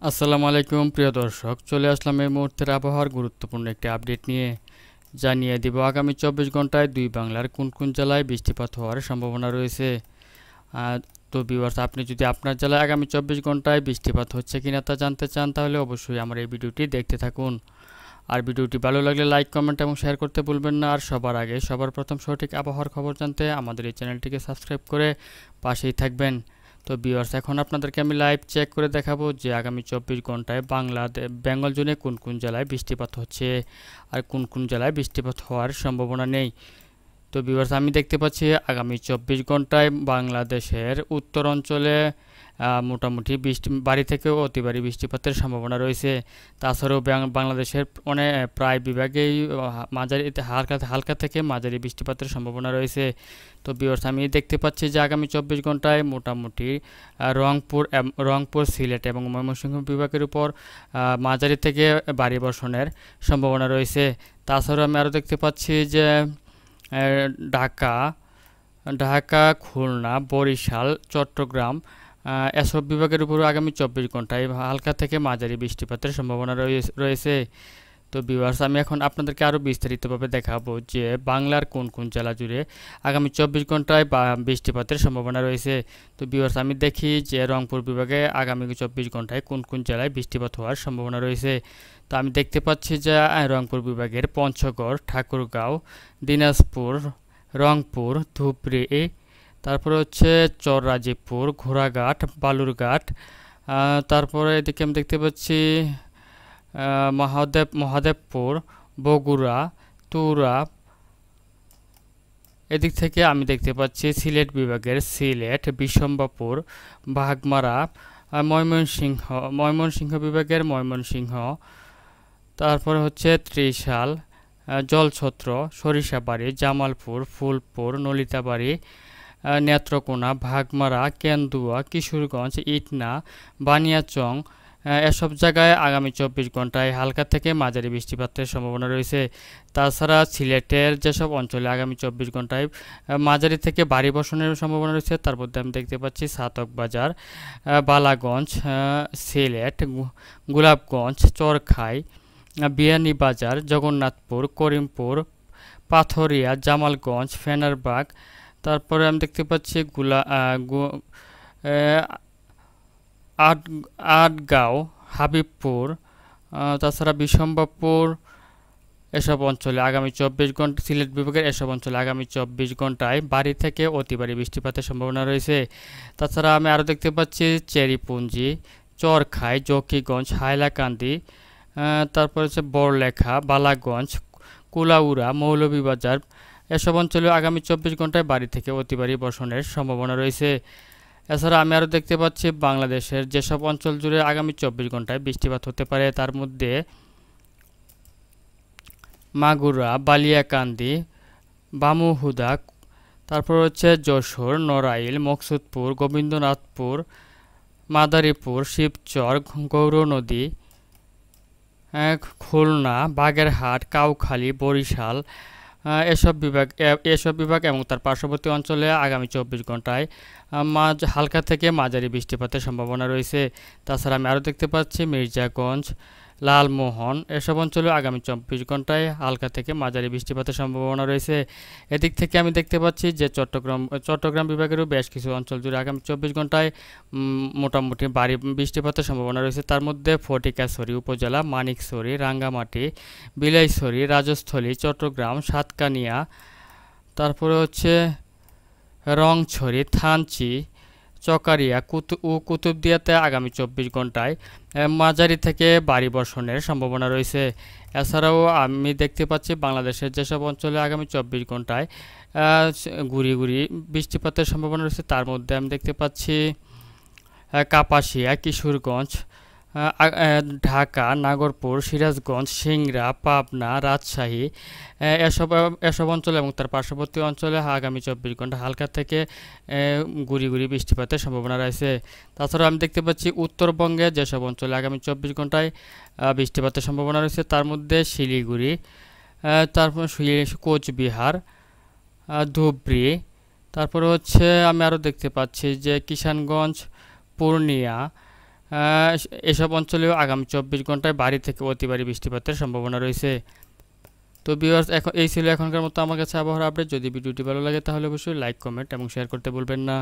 আসসালামু আলাইকুম প্রিয় দর্শক, চলে আসলাম এই মুহূর্তের আবহাওয়ার গুরুত্বপূর্ণ একটি আপডেট নিয়ে। জানিয়ে দিব আগামী 24 ঘন্টায় দুই বাংলার কোন কোন জেলায় বৃষ্টিপাত হওয়ার সম্ভাবনা রয়েছে। আহ, তো ভিউয়ার্স, আপনি যদি আপনার জেলায় আগামী 24 ঘন্টায় বৃষ্টিপাত হচ্ছে কিনা তা জানতে চান, তাহলে অবশ্যই আমার এই ভিডিওটি দেখতে থাকুন। আর ভিডিওটি ভালো লাগলে লাইক, কমেন্ট এবং শেয়ার করতে ভুলবেন না। আর সবার আগে সবার প্রথম সঠিক আবহাওয়ার খবর জানতে আমাদের এই চ্যানেলটিকে সাবস্ক্রাইব করে পাশেই থাকবেন। তো ভিউয়ার্স, এখন আপনাদেরকে আমি লাইভ চেক করে দেখাবো যে আগামী 24 ঘন্টায় বেঙ্গল জুড়ে কোন কোন জেলায় বৃষ্টিপাত হচ্ছে আর কোন কোন জেলায় বৃষ্টিপাত হওয়ার সম্ভাবনা নেই। তো ভিউয়ার্স, আমি দেখতে পাচ্ছি আগামী 24 ঘন্টায় বাংলাদেশের উত্তর অঞ্চলে মোটামুটি ভারী থেকে অতি ভারী বৃষ্টিপাতের সম্ভাবনা রয়েছে। তাছাড়াও বাংলাদেশের প্রায় বিভাগেই মাঝারি হালকা হালকা থেকে মাঝারি বৃষ্টিপাতের সম্ভাবনা রয়েছে। তো ভিউয়ার্স, আমি দেখতে পাচ্ছি যে আগামী 24 ঘন্টায় মোটামুটি রংপুর, সিলেট এবং ময়মনসিংহ বিভাগের উপর মাঝারি থেকে ভারী বর্ষণের সম্ভাবনা রয়েছে। তাছাড়াও আমি আরও দেখতে পাচ্ছি যে ঢাকা ঢাকা, খুলনা, বরিশাল, চট্টগ্রাম এসব বিভাগের উপর আগামী 24 ঘন্টায় হালকা থেকে মাঝারি বৃষ্টিপাতের সম্ভাবনা রয়েছে। তো ভিউয়ার্স, আমি এখন আপনাদেরকে আরও বিস্তারিতভাবে দেখাবো যে বাংলার কোন কোন জেলা জুড়ে আগামী 24 ঘন্টায় বৃষ্টিপাতের সম্ভাবনা রয়েছে। তো ভিউয়ার্স, আমি দেখি যে রংপুর বিভাগে আগামী 24 ঘন্টায় কোন কোন জেলায় বৃষ্টিপাত হওয়ার সম্ভাবনা রয়েছে। তো আমি দেখতে পাচ্ছি যে রংপুর বিভাগের পঞ্চগড়, ঠাকুরগাঁও, দিনাজপুর, রংপুর, ধুবড়ী, তারপরে হচ্ছে চররাজীবপুর, ঘোড়াঘাট, বালুরঘাট, তারপরে এদিকে আমি দেখতে পাচ্ছি মহাদেবপুর, বগুড়া, তুরা। এদিক থেকে আমি দেখতে পাচ্ছি সিলেট বিভাগের সিলেট, বিশম্বাপুর, বাঘমারা, ময়মনসিংহ বিভাগের ময়মনসিংহ, তারপরে হচ্ছে ত্রিশাল, জলছত্র, সরিষাবাড়ি, জামালপুর, ফুলপুর, নলিতাবাড়ি, নেত্রকোনা, ভাগমারা, কেন্দুয়া, কিশোরগঞ্জ, ইটনা, বানিয়াচং এসব জায়গায় আগামী 24 ঘন্টায় হালকা থেকে মাঝারি বৃষ্টিপাতের সম্ভাবনা রয়েছে। তাছাড়া সিলেটের যেসব অঞ্চলে আগামী 24 ঘন্টায় মাঝারি থেকে ভারী বর্ষণের সম্ভাবনা রয়েছে, তার মধ্যে আমি দেখতে পাচ্ছি ছাতক বাজার, বালাগঞ্জ, সিলেট, গোলাপগঞ্জ, চরখাই, বিয়ানীবাজার, জগন্নাথপুর, করিমপুর, পাথরিয়া, জামালগঞ্জ, ফেনারবাগ। তারপরে আমি দেখতে পাচ্ছি আট আটগাঁও, হাবিবপুর, তাছাড়া বিশম্বাপুর এসব অঞ্চলে আগামী 24 ঘন্টা সিলেট বিভাগের এসব অঞ্চলে আগামী 24 ঘন্টায় ভারী থেকে অতি ভারী বৃষ্টিপাতের সম্ভাবনা রয়েছে। তাছাড়া আমি আরও দেখতে পাচ্ছি চেরিপুঞ্জি, চরখাই, জকিগঞ্জ, হাইলাকান্দি, তারপর হচ্ছে বড়লেখা, বালাগঞ্জ, কুলাউড়া, মৌলভীবাজার এসব অঞ্চলে আগামী 24 ঘন্টায় ভারী থেকে অতি ভারী বর্ষণের সম্ভাবনা রয়েছে। এছাড়া আমি আরও দেখতে পাচ্ছি বাংলাদেশের যেসব অঞ্চল জুড়ে আগামী 24 ঘন্টায় বৃষ্টিপাত হতে পারে, তার মধ্যে মাগুরা, বালিয়াকান্দি, বামুহুদা, তারপর হচ্ছে যশোর, নড়াইল, মকসুদপুর, গোবিন্দনাথপুর, মাদারীপুর, শিবচর, গৌরনদী, খুলনা, বাগেরহাট, কাউখালী, বরিশাল এসব বিভাগ এবং তার পার্শ্ববর্তী অঞ্চলে আগামী 24 ঘন্টায় হালকা থেকে মাঝারি বৃষ্টিপাতের সম্ভাবনা রয়েছে। তাছাড়া আমি আরও দেখতে পাচ্ছি মির্জাগঞ্জ, লালমোহন এসব অঞ্চলে আগামী 24 ঘন্টায় হালকা থেকে মাঝারি বৃষ্টিপাতের সম্ভাবনা রয়েছে। এদিক থেকে আমি দেখতে পাচ্ছি যে চট্টগ্রাম বিভাগেরও বেশ কিছু অঞ্চল জুড়ে আগামী 24 ঘন্টায় মোটামুটি ভারী বৃষ্টিপাতের সম্ভাবনা রয়েছে। তার মধ্যে ফটিকাছড়ি উপজেলা, মানিকছড়ি, রাঙ্গামাটি, বিলাইছড়ি, রাজস্থলী, চট্টগ্রাম, সাতকানিয়া, তারপরে হচ্ছে রংছড়ি, থানচি, চকারিয়া ও কুতুবদিয়াতে আগামী 24 ঘন্টায় মাঝারি থেকে ভারী বর্ষণের সম্ভাবনা রয়েছে। এছাড়াও আমি দেখতে পাচ্ছি বাংলাদেশের যেসব অঞ্চলে আগামী 24 ঘন্টায় গুড়ি বৃষ্টিপাতের সম্ভাবনা রয়েছে, তার মধ্যে আমি দেখতে পাচ্ছি কাপাসিয়া, কিশোরগঞ্জ, ঢাকা, নাগরপুর, সিরাজগঞ্জ, সিংড়া, পাবনা, রাজশাহী এসব অঞ্চলে এবং তার পার্শ্ববর্তী অঞ্চলে আগামী 24 ঘন্টা হালকা থেকে গুড়ি বৃষ্টিপাতের সম্ভাবনা রয়েছে। তাছাড়া আমি দেখতে পাচ্ছি উত্তরবঙ্গে যেসব অঞ্চলে আগামী 24 ঘন্টায় বৃষ্টিপাতের সম্ভাবনা রয়েছে, তার মধ্যে শিলিগুড়ি, তারপর কোচবিহার, ধুবড়ী, তারপরে হচ্ছে আমি আরও দেখতে পাচ্ছি যে কিষানগঞ্জ, পূর্ণিয়া, এসব অঞ্চলেও আগামী 24 ঘন্টায় ভারী থেকে অতি ভারী বৃষ্টিপাতের সম্ভাবনা রয়েছে। তো ভিউয়ার্স, এখন এই ছিল এখনকার মতো আমার কাছে আবহাওয়ার আপডেট। যদি ভিডিওটি ভালো লাগে তাহলে অবশ্যই লাইক, কমেন্ট এবং শেয়ার করতে ভুলবেন না।